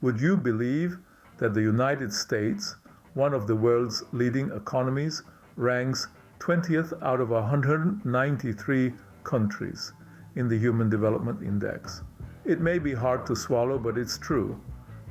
Would you believe that the United States, one of the world's leading economies, ranks 20th out of 193 countries in the Human Development Index? It may be hard to swallow, but it's true.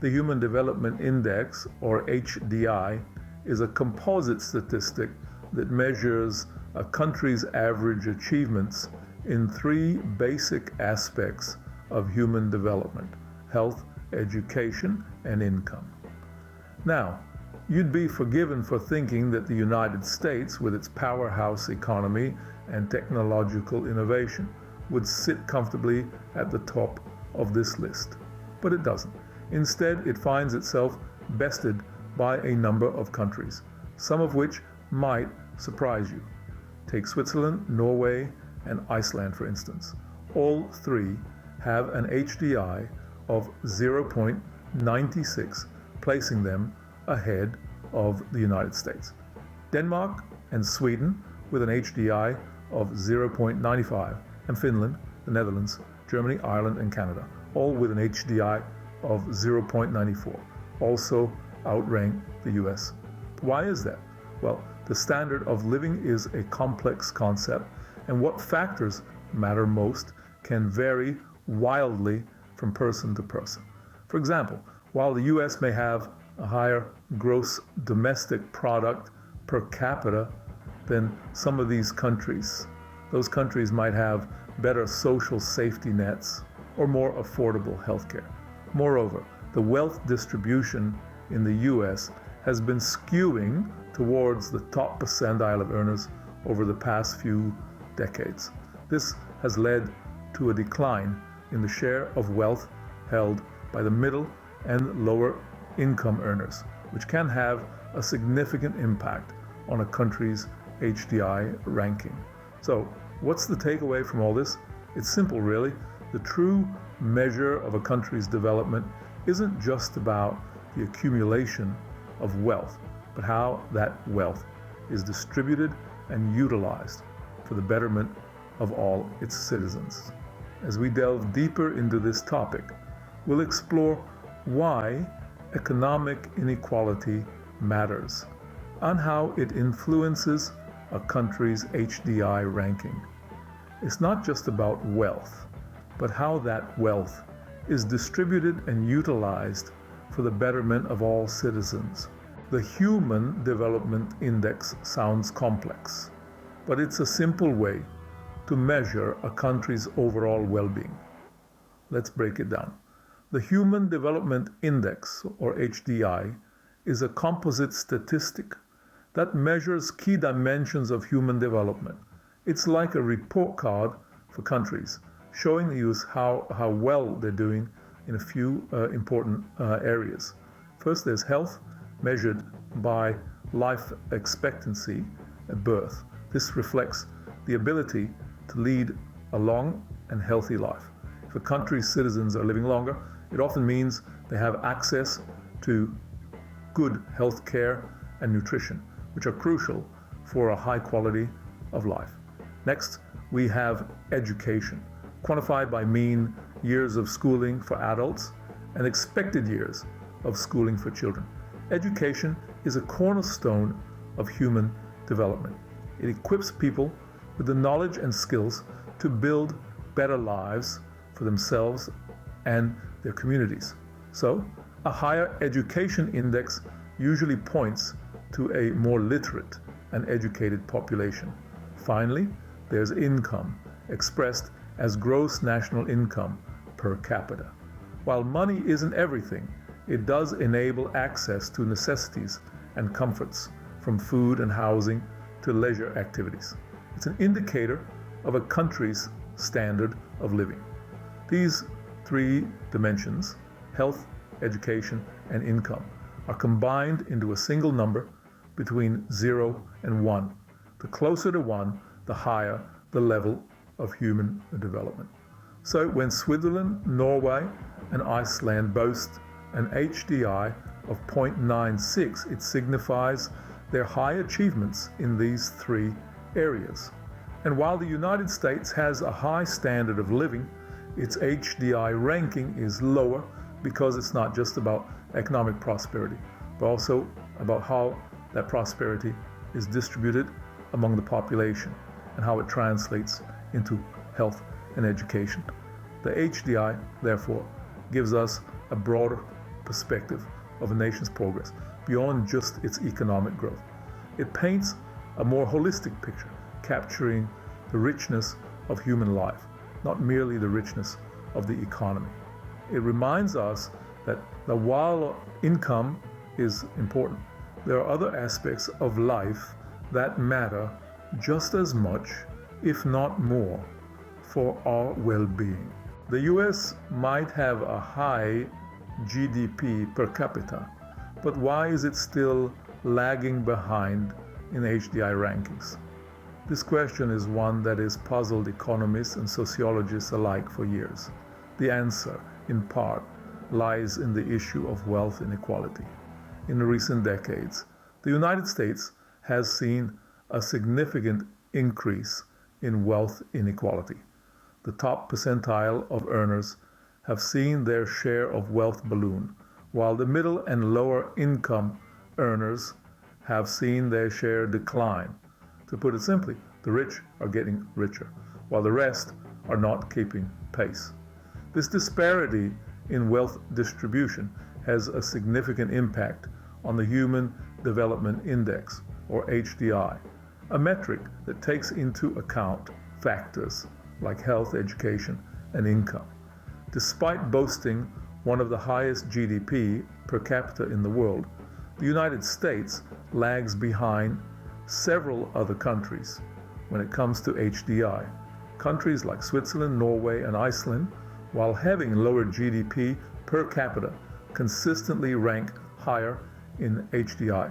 The Human Development Index, or HDI, is a composite statistic that measures a country's average achievements in three basic aspects of human development: health, education, and income. Now, you'd be forgiven for thinking that the United States, with its powerhouse economy and technological innovation, would sit comfortably at the top of this list. But it doesn't. Instead, it finds itself bested by a number of countries, some of which might surprise you. Take Switzerland, Norway, and Iceland, for instance. All three have an HDI of 0.96, placing them ahead of the United States. Denmark and Sweden with an HDI of 0.95, and Finland, the Netherlands, Germany, Ireland, and Canada, all with an HDI of 0.94, also outrank the US. Why is that? Well, the standard of living is a complex concept, and what factors matter most can vary wildly from person to person. For example, while the US may have a higher gross domestic product per capita than some of these countries, those countries might have better social safety nets or more affordable healthcare. Moreover, the wealth distribution in the US has been skewing towards the top percentile of earners over the past few decades. This has led to a decline in the share of wealth held by the middle and lower income earners, which can have a significant impact on a country's HDI ranking. So, what's the takeaway from all this? It's simple, really. The true measure of a country's development isn't just about the accumulation of wealth, but how that wealth is distributed and utilized for the betterment of all its citizens. As we delve deeper into this topic, we'll explore why economic inequality matters and how it influences a country's HDI ranking. It's not just about wealth, but how that wealth is distributed and utilized for the betterment of all citizens. The Human Development Index sounds complex, but it's a simple way to measure a country's overall well-being. Let's break it down. The Human Development Index, or HDI, is a composite statistic that measures key dimensions of human development. It's like a report card for countries, showing you how well they're doing in a few important areas. First, there's health, measured by life expectancy at birth. This reflects the ability to lead a long and healthy life. If a country's citizens are living longer, it often means they have access to good health care and nutrition, which are crucial for a high quality of life. Next, we have education, quantified by mean years of schooling for adults and expected years of schooling for children. Education is a cornerstone of human development. It equips people with the knowledge and skills to build better lives for themselves and their communities. So, a higher education index usually points to a more literate and educated population. Finally, there's income, expressed as gross national income per capita. While money isn't everything, it does enable access to necessities and comforts, from food and housing to leisure activities. It's an indicator of a country's standard of living. These three dimensions, health, education, and income, are combined into a single number between 0 and 1. The closer to 1, the higher the level of human development. So when Switzerland, Norway, and Iceland boast an HDI of 0.96, it signifies their high achievements in these three areas. And while the United States has a high standard of living, its HDI ranking is lower because it's not just about economic prosperity, but also about how that prosperity is distributed among the population and how it translates into health and education. The HDI, therefore, gives us a broader perspective of a nation's progress beyond just its economic growth. It paints a more holistic picture, capturing the richness of human life, not merely the richness of the economy. It reminds us that while income is important, there are other aspects of life that matter just as much, if not more, for our well-being. The US might have a high GDP per capita, but why is it still lagging behind in HDI rankings? This question is one that has puzzled economists and sociologists alike for years. The answer, in part, lies in the issue of wealth inequality. In the recent decades, the United States has seen a significant increase in wealth inequality. The top percentile of earners have seen their share of wealth balloon, while the middle and lower income earners have seen their share decline. To put it simply, the rich are getting richer, while the rest are not keeping pace. This disparity in wealth distribution has a significant impact on the Human Development Index, or HDI, a metric that takes into account factors like health, education, and income. Despite boasting one of the highest GDP per capita in the world, the United States lags behind several other countries when it comes to HDI. Countries like Switzerland, Norway, and Iceland, while having lower GDP per capita, consistently rank higher in HDI.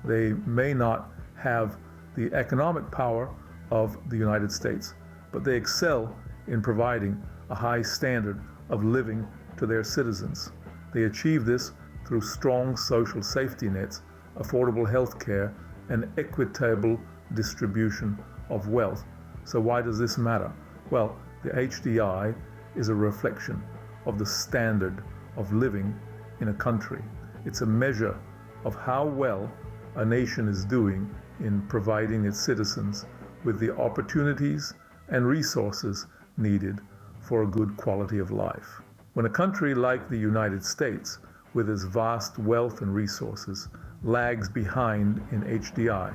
They may not have the economic power of the United States, but they excel in providing a high standard of living to their citizens. They achieve this through strong social safety nets, affordable health care, and equitable distribution of wealth. So why does this matter? Well, the HDI is a reflection of the standard of living in a country. It's a measure of how well a nation is doing in providing its citizens with the opportunities and resources needed for a good quality of life. When a country like the United States, with its vast wealth and resources, lags behind in HDI,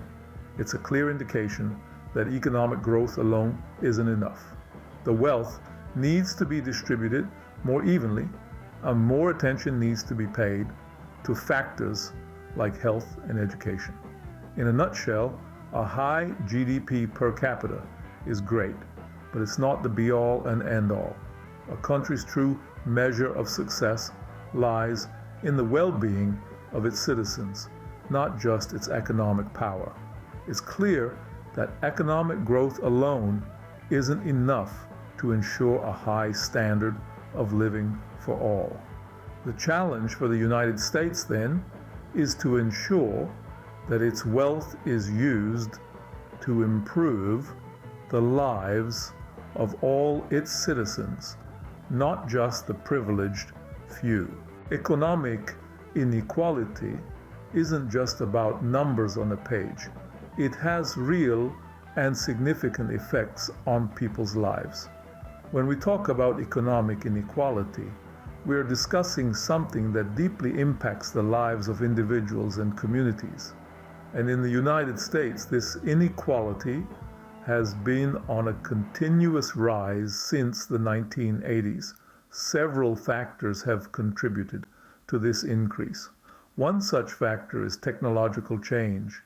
it's a clear indication that economic growth alone isn't enough. The wealth needs to be distributed more evenly, and more attention needs to be paid to factors like health and education. In a nutshell, a high GDP per capita is great, but it's not the be-all and end-all. A country's true measure of success lies in the well-being of its citizens, not just its economic power. It's clear that economic growth alone isn't enough to ensure a high standard of living for all. The challenge for the United States, then, is to ensure that its wealth is used to improve the lives of all its citizens, not just the privileged few. Economic inequality isn't just about numbers on a page. It has real and significant effects on people's lives. When we talk about economic inequality, we are discussing something that deeply impacts the lives of individuals and communities. And in the United States, this inequality has been on a continuous rise since the 1980s. Several factors have contributed to this increase. One such factor is technological change.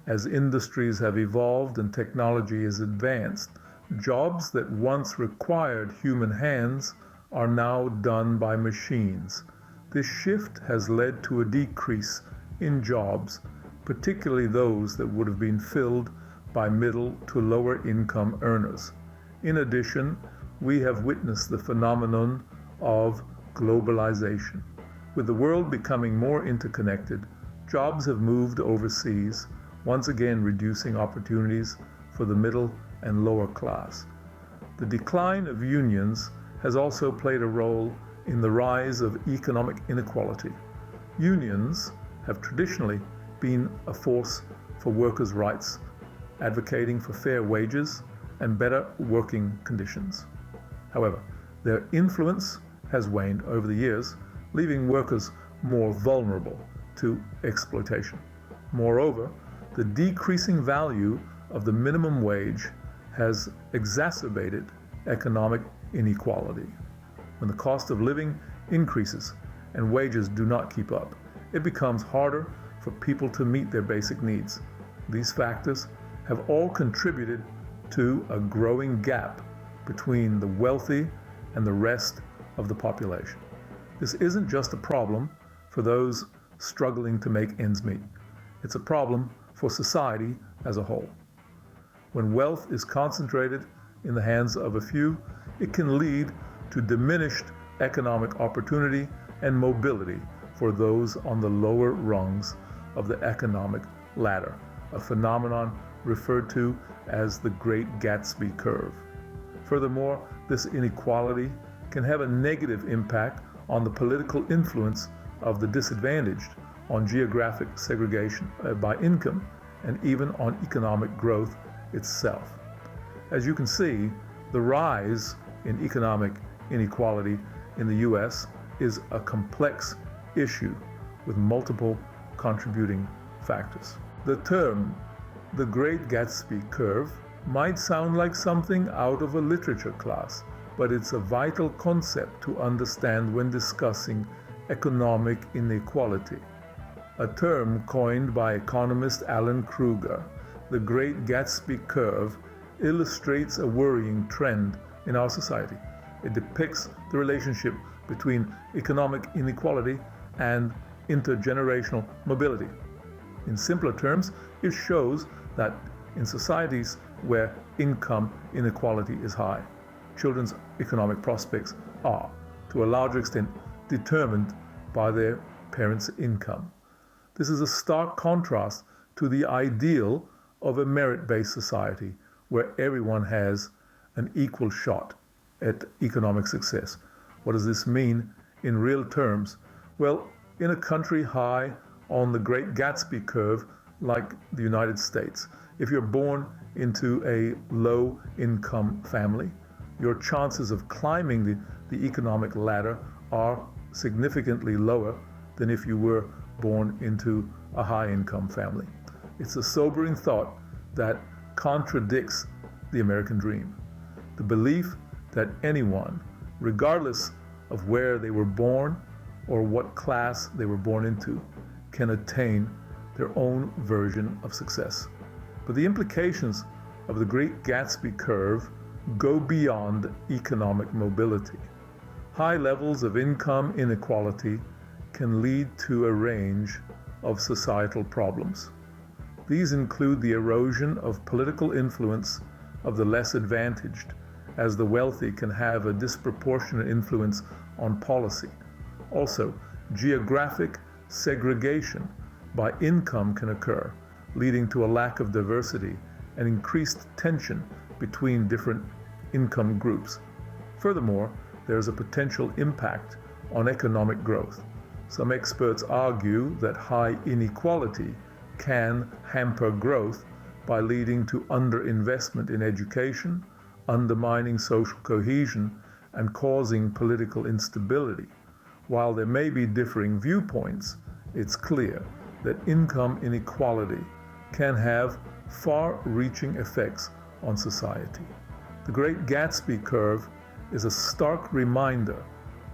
As industries have evolved and technology is advanced, jobs that once required human hands are now done by machines. This shift has led to a decrease in jobs, particularly those that would have been filled by middle to lower income earners. In addition, we have witnessed the phenomenon of globalization. With the world becoming more interconnected, jobs have moved overseas, once again reducing opportunities for the middle and lower class. The decline of unions has also played a role in the rise of economic inequality. Unions have traditionally been a force for workers' rights, advocating for fair wages and better working conditions. However, their influence has waned over the years, leaving workers more vulnerable to exploitation. Moreover, the decreasing value of the minimum wage has exacerbated economic inequality. When the cost of living increases and wages do not keep up, it becomes harder for people to meet their basic needs. These factors have all contributed to a growing gap between the wealthy and the rest of the population. This isn't just a problem for those struggling to make ends meet. It's a problem for society as a whole. When wealth is concentrated in the hands of a few, it can lead to diminished economic opportunity and mobility for those on the lower rungs of the economic ladder, a phenomenon referred to as the Great Gatsby Curve. Furthermore, this inequality can have a negative impact on the political influence of the disadvantaged, on geographic segregation by income, and even on economic growth itself. As you can see, the rise in economic inequality in the U.S. is a complex issue with multiple contributing factors. The term, the Great Gatsby Curve, might sound like something out of a literature class, but it's a vital concept to understand when discussing economic inequality. A term coined by economist Alan Krueger, the Great Gatsby Curve illustrates a worrying trend in our society. It depicts the relationship between economic inequality and intergenerational mobility. In simpler terms, it shows that in societies where income inequality is high, children's economic prospects are, to a larger extent, determined by their parents' income. This is a stark contrast to the ideal of a merit-based society where everyone has an equal shot at economic success. What does this mean in real terms? Well, in a country high on the Great Gatsby Curve like the United States, if you're born into a low-income family, your chances of climbing the economic ladder are significantly lower than if you were born into a high-income family. It's a sobering thought that contradicts the American dream. The belief that anyone, regardless of where they were born or what class they were born into, can attain their own version of success. But the implications of the Great Gatsby Curve go beyond economic mobility. High levels of income inequality can lead to a range of societal problems. These include the erosion of political influence of the less advantaged, as the wealthy can have a disproportionate influence on policy. Also, geographic segregation by income can occur, leading to a lack of diversity and increased tension between different income groups. Furthermore, there is a potential impact on economic growth. Some experts argue that high inequality can hamper growth by leading to underinvestment in education, undermining social cohesion, and causing political instability. While there may be differing viewpoints, it's clear that income inequality can have far-reaching effects on society. The Great Gatsby Curve is a stark reminder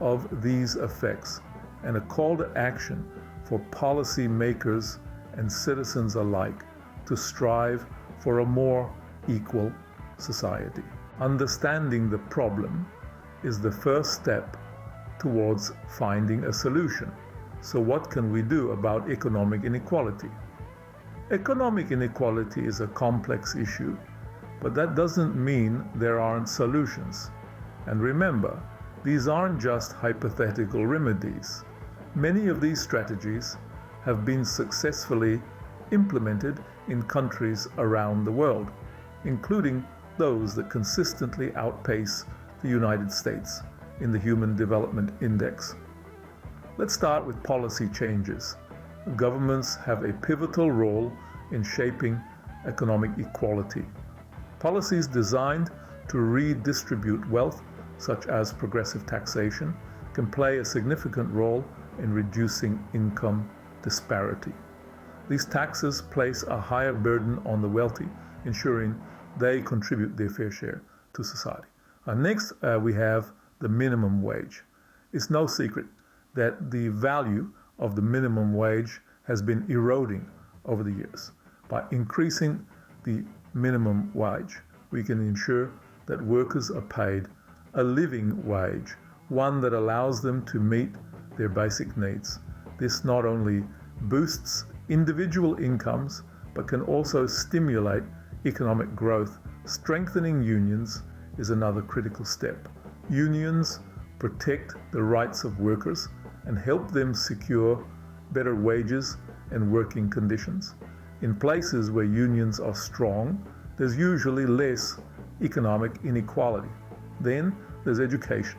of these effects and a call to action for policy makers and citizens alike to strive for a more equal society. Understanding the problem is the first step towards finding a solution. So what can we do about economic inequality? Economic inequality is a complex issue, but that doesn't mean there aren't solutions. And remember, these aren't just hypothetical remedies. Many of these strategies have been successfully implemented in countries around the world, including those that consistently outpace the United States. in the Human Development Index. Let's start with policy changes. Governments have a pivotal role in shaping economic equality. Policies designed to redistribute wealth, such as progressive taxation, can play a significant role in reducing income disparity. These taxes place a higher burden on the wealthy, ensuring they contribute their fair share to society. Next, we have the minimum wage. It's no secret that the value of the minimum wage has been eroding over the years. By increasing the minimum wage, we can ensure that workers are paid a living wage, one that allows them to meet their basic needs. This not only boosts individual incomes, but can also stimulate economic growth. Strengthening unions is another critical step. Unions protect the rights of workers and help them secure better wages and working conditions. In places where unions are strong, there's usually less economic inequality. Then there's education.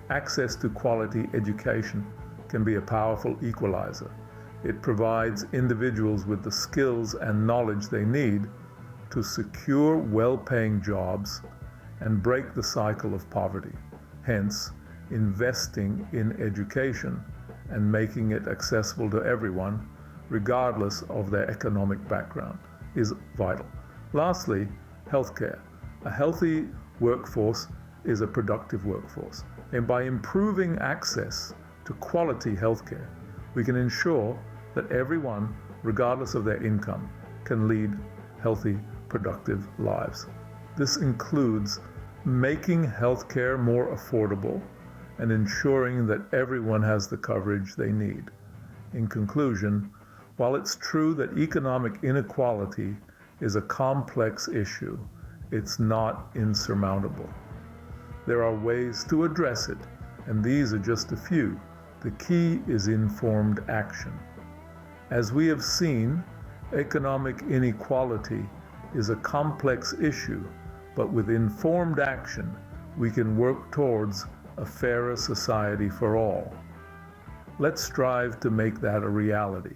Access to quality education can be a powerful equalizer. It provides individuals with the skills and knowledge they need to secure well-paying jobs and break the cycle of poverty. Hence, investing in education and making it accessible to everyone, regardless of their economic background, is vital. Lastly, healthcare. A healthy workforce is a productive workforce. And by improving access to quality healthcare, we can ensure that everyone, regardless of their income, can lead healthy, productive lives. This includes making healthcare more affordable and ensuring that everyone has the coverage they need. In conclusion, while it's true that economic inequality is a complex issue, it's not insurmountable. There are ways to address it, and these are just a few. The key is informed action. As we have seen, economic inequality is a complex issue, but with informed action, we can work towards a fairer society for all. Let's strive to make that a reality.